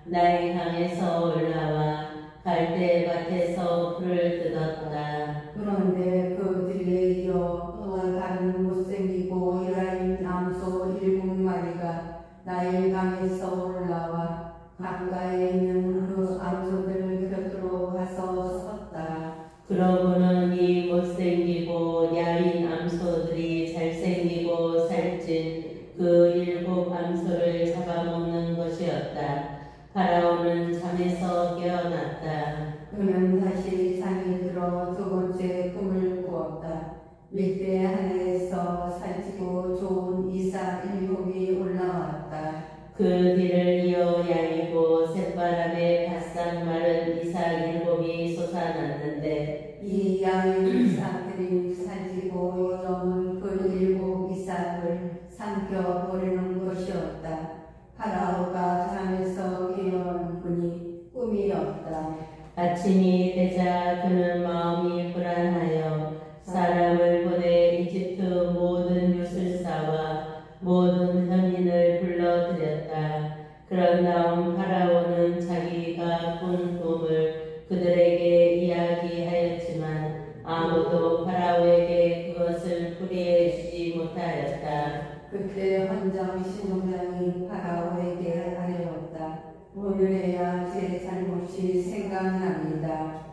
Speaker 1: 나이 강에서 올라와 갈대밭에서 풀을 뜯었다. 주었다.
Speaker 2: 그런데 그들에 이어 또 다른 못생기고 여라인 암소 7마리가 나일 강에서 올라와 강가에 있는 그 암소들 곁으로 가서 섰다.
Speaker 1: 그러고는 이 못생기고 야윈 암소들이 잘생기고 살찐 그 7 암소를 잡아먹는 것이었다. 파라오는 잠에서 깨어났다.
Speaker 2: 그는 다시 잠이 들어 두 번째 꿈을 꾸었다. 밀대 하늘에서 살찌고 좋은 이삭 7이 올라왔다.
Speaker 1: 그 뒤를 이어 야이고 샛바람에 바싹 마른 이삭 7이 솟아났는데
Speaker 2: 이 야윈 이삭들이 살찌고 넘은 그 7 이삭을 삼켜버리는 것이었다. 파라오가 잠에서 깨어난 뿐이 꿈이었다.
Speaker 1: 아침이 되자 그는 마음이 불안하여 사람을 보내 이집트 모든 요술사와 모든 현인을 불러들였다. 그런 다음 파라오는 자기가 꾼 꿈을 그들에게 이야기하였지만 아무도 파라오에게 그것을 풀이해 주지 못하였다.
Speaker 2: 그때 헌장 신용장이 파라오에게 아뢰었다. 오늘에야 제 잘못이 생각납니다.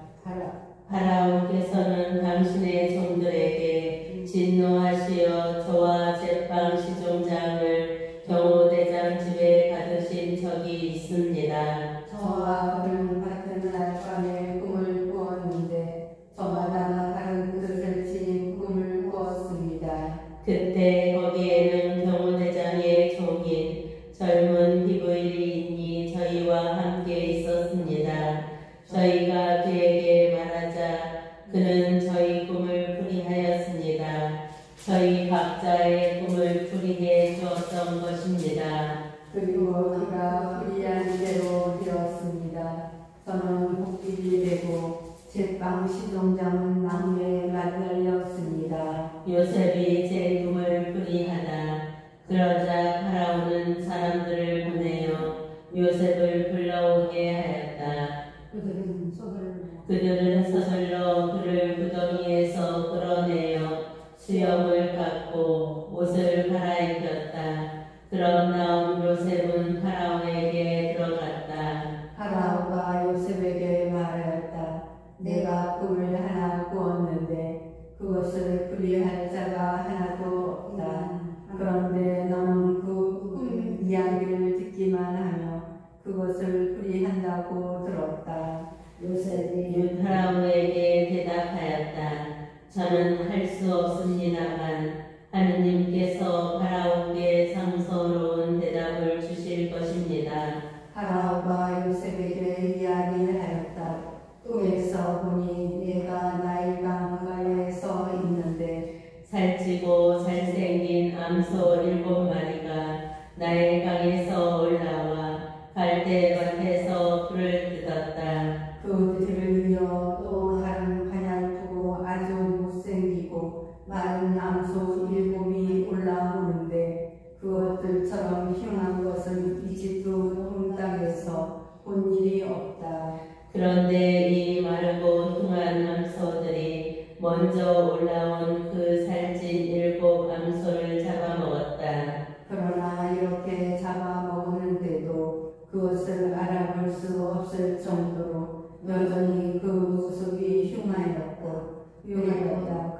Speaker 1: 파라오께서는 당신의 종들에게 진노하시어 저와 제빵 시종장을 경호대장 집에 가두신 적이 있습니다.
Speaker 2: 저와 그는 같은 날 밤에 꿈을 꾸었는데 저마다 다른 뜻을 지닌 꿈을 꾸었습니다.
Speaker 1: 그때 거기에는 경호대장의 종인 젊은 히브리인이 저희와 함께 있었습니다. 저희가 그에게 말하자 그는 저희 꿈을 풀이하였습니다. 저희 각자의 꿈을 풀이해 주었던 것입니다.
Speaker 2: 그리고 그가 풀이한 대로 되었습니다. 저는 복길이 되고 제빵 시종장은 나무에 매달렸습니다.
Speaker 1: 요셉이 제 꿈을 풀이하다. 그러자 파라오는 사람들을 보내어 요셉을 불러오게 하였다. 그들은 서둘러 그를 구덩이에서 끌어내어 수염을 깎고 옷을 갈아입혔다. 그런 다음 요셉은 파라오에게 들어갔다.
Speaker 2: 파라오가 요셉에게 말하였다. 내가 꿈을 하나 꾸었는데 그것을 풀이할 자가 하나도 없다. 그런데 너는 그 꿈 이야기를 듣기만 하며 그것을 풀이한다고 들었다. 요셉이
Speaker 1: 파라오에게 대답하였다. 저는 할 수 없습니다만 하느님께서 파라오께 상서로운 대답을 주실 것입니다.
Speaker 2: 파라오가 요셉에게 이야기하였다. 꿈에서 보니 내가 나일 강가에 서 있는데
Speaker 1: 살찌고 잘생긴 암소 7마리가 나일강에서 올라와 갈대밭에서 풀을 뜯었다.
Speaker 2: 그들을 이어 또 다른 가냘프고 아주 못생기고 마른 암소 7이 올라오는데 그것들처럼 흉한 것은 이집트 온 땅에서 본 일이 없다.
Speaker 1: 그런데 이 마르고 흉한 암소들이 먼저 올라온 그 살찐 7 암소를 잡아먹었다.
Speaker 2: 그러나 이렇게 잡아먹었는데도 그것을 알아볼 수 없을 정도로 여전히 그 모습이 흉하였다.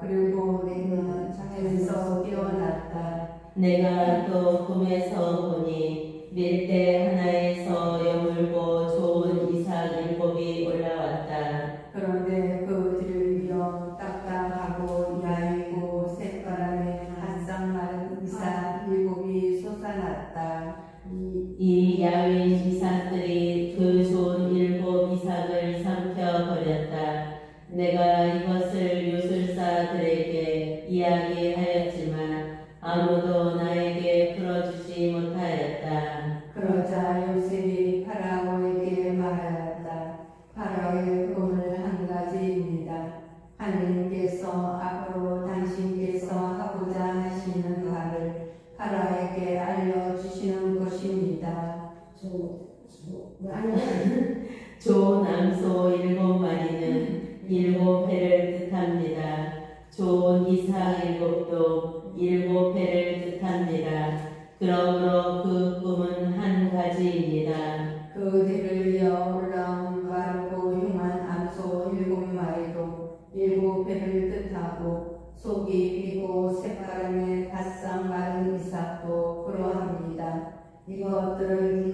Speaker 2: 그리고 내가 잠에서 깨어났다.
Speaker 1: 내가 또 꿈에서 보니 밀대 하나에서 여물고 좋은 이삭 7이 올라왔다.
Speaker 2: 그런데 그들을 이어 딱딱하고 야이고 샛바람에 바싹 마른 이삭 7이 솟아났다.
Speaker 1: 이 야윈 이삭들이 그 좋은 7 이삭을 삼켜버렸다. 내가 이것을 요술사들에게 이야기하였지만 아무도 나에게 풀어주지 못하였다.
Speaker 2: 그러자 요셉이 파라오에게 말하였다. 파라오의 꿈을 한 가지입니다. 하느님께서 앞으로 당신께서 하고자 하시는 말을 파라오에게 알려주시는 것입니다.
Speaker 1: 좋은 암소 7마리는 7 회를 뜻합니다. 좋은 이삭 일곱도 일곱 해를 뜻합니다. 그러므로 그 꿈은 한 가지입니다.
Speaker 2: 그 뒤를 이어 올라온 마르고 흉한 암소 7마리도 7배를 뜻하고 속이 비고 새바람에 바싹 마른 이삭도 그러합니다. 이것들을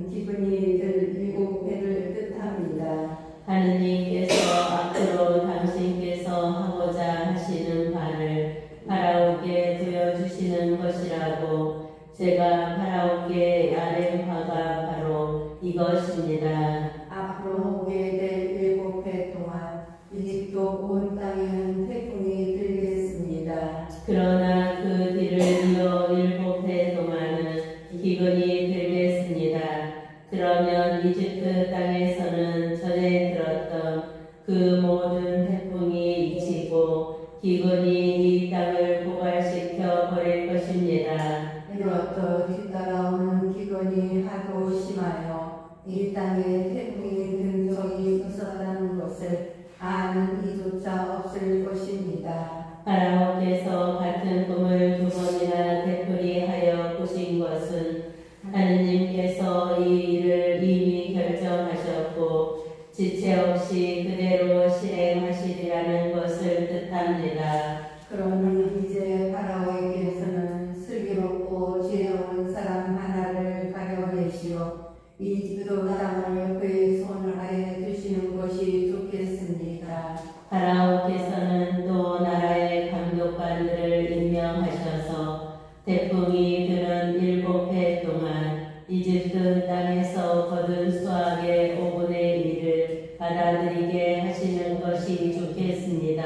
Speaker 2: 기근이 들 7배를 뜻합니다.
Speaker 1: 하느님께서 앞으로 당신께서 하고자 하시는 바를 파라오께 보여주시는 것이라고 제가 파라오께 아뢰는 바가 바로 이것입니다.
Speaker 2: 앞으로 오게 될 7해 동안 이집트 온 땅에는 태풍이 들겠습니다.
Speaker 1: 그러나 그 뒤를 이어 7해 동안은 기근이 들겠습니다. 그러면 이집트 땅에서는 전에 들었던 그 모든 태풍이 이치고 기근이 이 땅을 고갈시켜 버릴 것입니다.
Speaker 2: 이로부터 뒤따라오는 기근이 하도 심하여 이 땅에 태풍이 든 적이 있었다는 것을 아는 이조차 없을 것입니다.
Speaker 1: 파라오께서 같은 꿈을 2번이나 되풀이하여 꾸신 것은 하느님께서 이 일을 이미 결정하셨고 지체 없이 그대로 실행하시리라는 것을 뜻합니다.
Speaker 2: 그러니 이제 파라오에게서는 슬기롭고 지혜로운 사람 하나를 가려내시어 이집트 땅을 그의 손 아래 두시는 것이 좋겠습니다.
Speaker 1: 파라오께서는 또 나라의 감독관들을 임명하셔서 태풍이 드는 7해 동안 이집트 땅에서 거둔 수확의 5분의 1을 받아들이게 하시는 것이 좋겠습니다.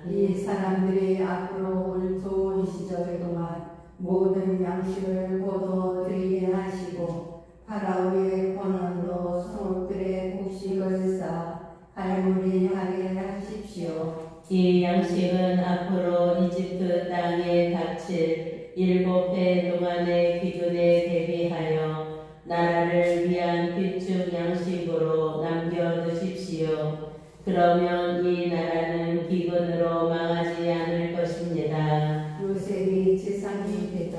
Speaker 2: 이 사람들이 앞으로 올 좋은 시절 동안 모든 양식을 거둬들이게 하시고 파라오의 권한으로 성읍들의 곡식을 쌓아 갈무리하게 하십시오.
Speaker 1: 이 양식은 앞으로 이집트 땅에 닥칠 7해 동안의 기근에 대비하여 나라를 위한 비축 양식으로 남겨두십시오. 그러면 이 나라는 기근으로 망하지 않을 것입니다.
Speaker 2: 요셉이 지상이 되자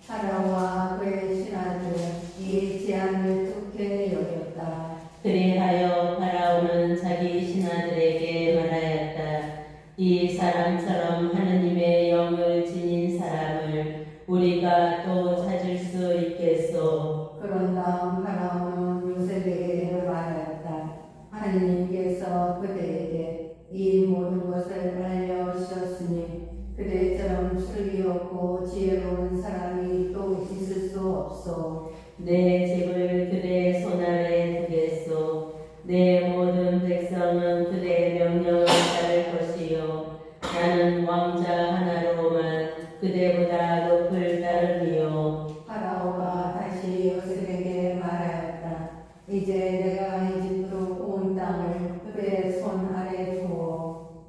Speaker 2: 파라오와 그의 신하들은 이 제안을 좋게 여겼다.
Speaker 1: 그리하여 파라오는 자기 신하들에게 말하였다. 이 사람처럼 하느님의 영을 지닌 사람을 우리가 또 찾을 수 있겠소.
Speaker 2: 그런 다음 파라오는 요셉에게 말하였다. 하느님께서 그대에게 이 모든 것을 알려주셨으니 그대처럼 슬기롭고 지혜로운 사람이 또 있을 수 없소.
Speaker 1: 내 집을 그대의 손 아래 두겠소. 내 모든 백성은 그대의 명령을 따를 것이요. 나는 왕자 하나로만 그대보다 높을 따르리요.
Speaker 2: 파라오가 다시 요셉에게 말하였다. 이제 내가 이집트로 온 땅을 그대의 손 아래 두어.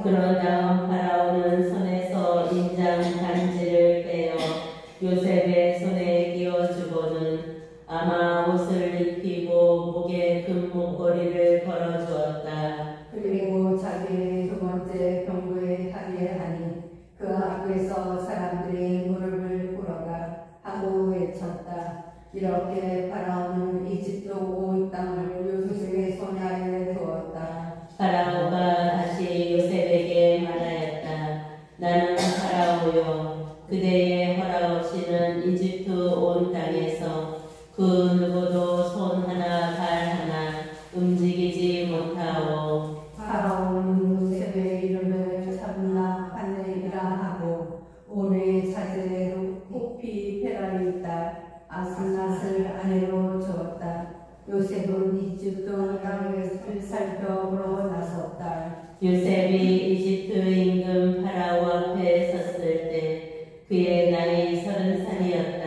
Speaker 1: 그런 다음 파라오는 손에서 인장 반지를 떼어 요셉의 손에 끼워주고는 아마 옷을 입히고 목에 금 목걸이를 걸어주었다.
Speaker 2: 그리고 자기의 2번째 병거에 타게 하니 그 앞에서 사람들이 무릎을 꿇어가 하고 외쳤다. 이렇게 파라오는 이집트 온 땅을 요셉의 손 아래 두었다.
Speaker 1: 파라오가 다시 요셉에게 말하였다. 나는 파라오요. 그대의 허락 없이는 이집트 온 땅에서 그 누구도 손 하나 발 하나 움직이지 못하오.
Speaker 2: 파라오는 요셉의 이름을 참나 판넬이라 하고 오늘 사제의 호피 페라리 딸 아스낫을 아내로 주었다. 요셉은 이집트 땅을 살펴보러 나섰다.
Speaker 1: 요셉이 이집트 임금 파라오 앞에 섰을 때 그의 나이 30살이었다.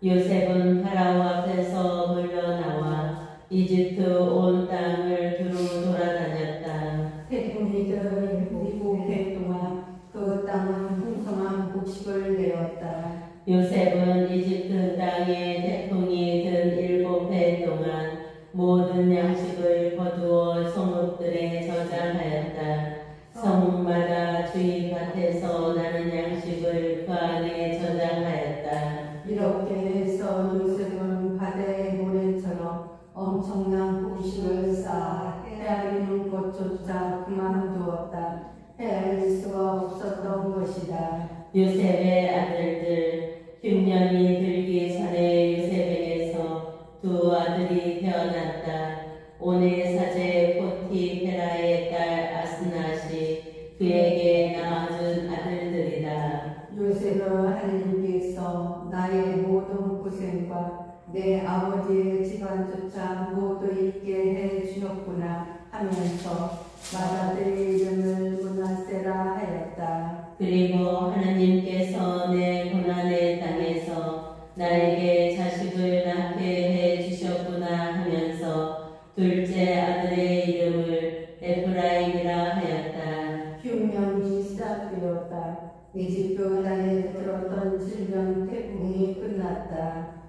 Speaker 1: 요셉은 파라오 앞에서 물러나와 이집트 온 땅을 두루 돌아다녔다.
Speaker 2: 태풍이 들은 7해 동안 그 땅은 풍성한 곡식을 내었다.
Speaker 1: 요셉은 이집트 땅에 태풍이 든 7해 동안 모든 양식을 거두어 성읍들에 저장하였다. 저장하였다. 성마다 주의 밭에서 나는 양식을 그 안에 저장하였다.
Speaker 2: 이렇게 해서 요셉은 바다의 모래처럼 엄청난 곡식을 쌓아 헤아리는 것조차 그만두었다. 헤아릴 수가 없었던 것이다.
Speaker 1: 요셉의 아들들 흉년이 들기 전에 요셉에게서 두 아들이 태어났다. 온의 사제 포티페라의 딸 아스낫이 그에게 낳아준 아들들이다.
Speaker 2: 요셉은 하느님께서 나의 모든 고생과 내 아버지의 집안조차 모두 있게 해 주셨구나 하면서 맏아들의 이름을 므낫세라 하였다.
Speaker 1: 그리고 하나님께서 내 고난의 땅에서 나에게 자식을 낳게 해 주셨구나 하면서 둘째 아들의 이름을 에프라임이라 하였다.
Speaker 2: 흉년이 시작되었다. 이집트 땅에 들었던 질병 태풍이 끝났다.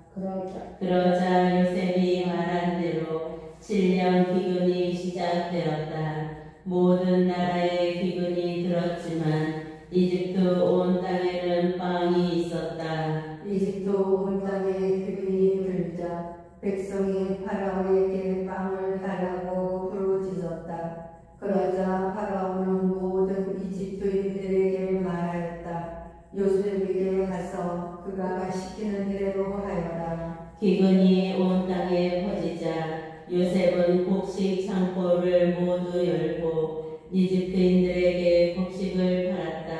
Speaker 1: 그러자 요셉이 말한 대로 7년 기근이 시작되었다. 모든 나라에 기근이 들었지만 이집트 온 땅에는 빵이 있었다.
Speaker 2: 이집트 온 땅에 기근이 들자 백성이 파라오에게 빵을 달라고 부르짖었다. 그러자 파라오는 모든 이집트인들에게 말하였다. 요셉에게 가서 그가 시키는 대로 하여라.
Speaker 1: 기근이 온 땅에 퍼지자 요셉은 곡식 창고를 모두 열고 이집트인들에게 곡식을 팔았다.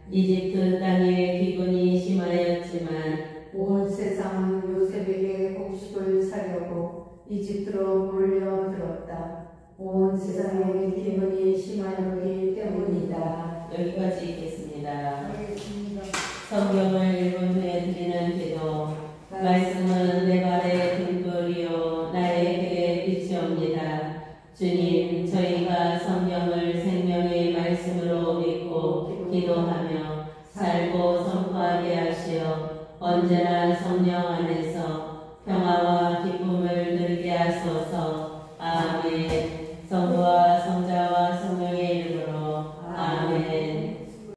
Speaker 1: 이집트 땅에 기근이 심하였지만
Speaker 2: 온 세상은 요셉에게 곡식을 사려고 이집트로 몰려들었다. 온 세상에 기근이 심하였기 때문이다.
Speaker 1: 여기까지 읽겠습니다.
Speaker 3: 알겠습니다.
Speaker 1: 성경을 읽은 후에 드리는 기도. 말씀은 내 발의 등불이요 나의 길의 빛이옵니다. 주님, 저희가 성경을 생명의 말씀으로 믿고 기도하며 살고 선포하게 하시어 언제나 성령 안에서 평화와 기쁨을 누리게 하소서. 아멘. 성부와 성자와 성령의 이름으로 아멘.